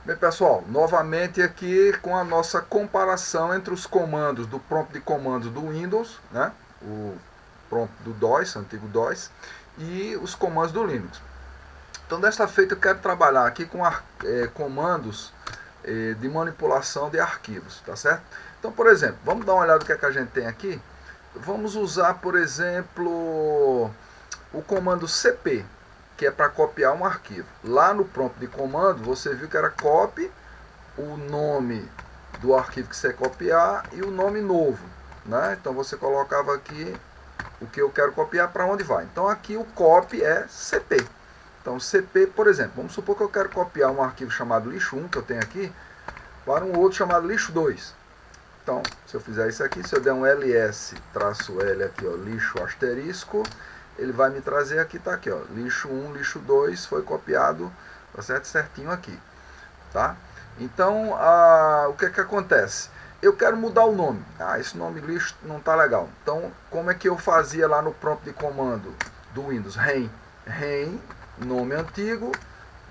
Bem, pessoal, novamente aqui com a nossa comparação entre os comandos do prompt de comandos do Windows, né? O prompt do DOS, antigo DOS, e os comandos do Linux. Então, desta feita, eu quero trabalhar aqui com comandos de manipulação de arquivos, tá certo? Então, por exemplo, vamos dar uma olhada no que é que a gente tem aqui. Vamos usar, por exemplo, o comando cp, que é para copiar um arquivo. Lá no prompt de comando, você viu que era copy, o nome do arquivo que você quer copiar e o nome novo, né? Então você colocava aqui o que eu quero copiar, para onde vai. Então aqui o copy é cp. Então cp, por exemplo, vamos supor que eu quero copiar um arquivo chamado lixo1, que eu tenho aqui, para um outro chamado lixo2. Então, se eu fizer isso aqui, se eu der um ls-l aqui, ó, lixo asterisco, ele vai me trazer aqui, tá aqui, ó, lixo 1, lixo 2, foi copiado, tá certo? Certinho aqui, tá? Então, o que é que acontece? Eu quero mudar o nome. Esse nome lixo não tá legal. Então, como é que eu fazia lá no prompt de comando do Windows? Rem, nome antigo,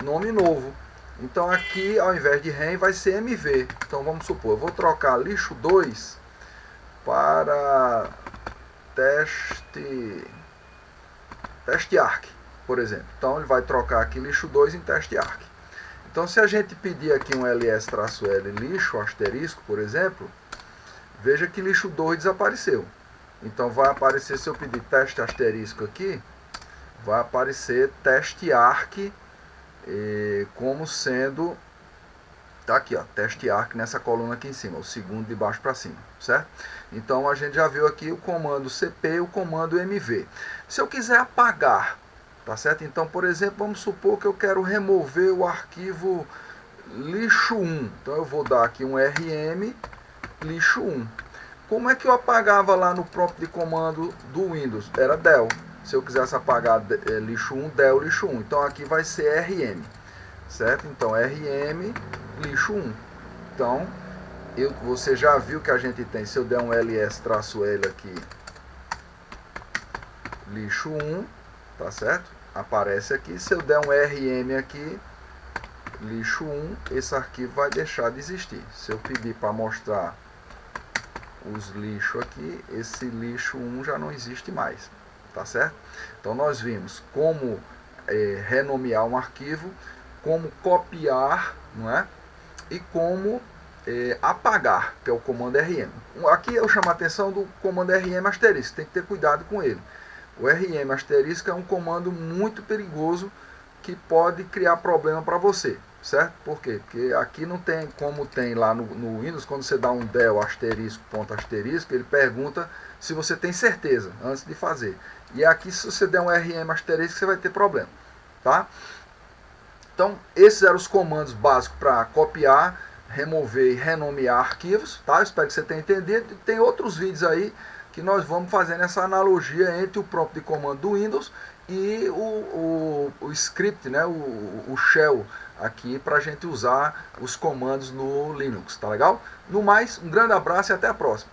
nome novo. Então aqui, ao invés de rem, vai ser mv. Então vamos supor, eu vou trocar lixo 2 para teste arc, por exemplo. Então ele vai trocar aqui lixo 2 em teste arc. Então se a gente pedir aqui um ls-l lixo asterisco, por exemplo, veja que lixo 2 desapareceu. Então vai aparecer, se eu pedir teste asterisco aqui, vai aparecer teste arc como sendo, tá aqui, ó, teste arc nessa coluna aqui em cima, o segundo de baixo para cima, certo? Então a gente já viu aqui o comando cp e o comando mv. Se eu quiser apagar, tá certo? Então, por exemplo, vamos supor que eu quero remover o arquivo lixo1. Então eu vou dar aqui um rm lixo1. Como é que eu apagava lá no prompt de comando do Windows? Era del. Se eu quisesse apagar lixo 1, del lixo 1. Então aqui vai ser rm, certo? Então rm lixo 1. Então você já viu que a gente tem, se eu der um ls-l aqui, lixo 1, tá certo? Aparece aqui. Se eu der um rm aqui, lixo 1, esse arquivo vai deixar de existir. Se eu pedir para mostrar os lixos aqui, esse lixo 1 já não existe mais, tá certo? Então nós vimos como renomear um arquivo, como copiar, não é? E como apagar, que é o comando rm. Aqui eu chamo a atenção do comando rm asterisco, tem que ter cuidado com ele. O rm asterisco é um comando muito perigoso que pode criar problema para você, certo? Por quê? Porque aqui não tem como tem lá no Windows, quando você dá um del asterisco, ponto asterisco, ele pergunta se você tem certeza antes de fazer. E aqui, se você der um rm asterisco, você vai ter problema, tá? Então, esses eram os comandos básicos para copiar, remover e renomear arquivos, tá? Espero que você tenha entendido. Tem outros vídeos aí que nós vamos fazendo essa analogia entre o prompt de comando do Windows e o script, né? o shell aqui para a gente usar os comandos no Linux, tá legal? No mais, um grande abraço e até a próxima.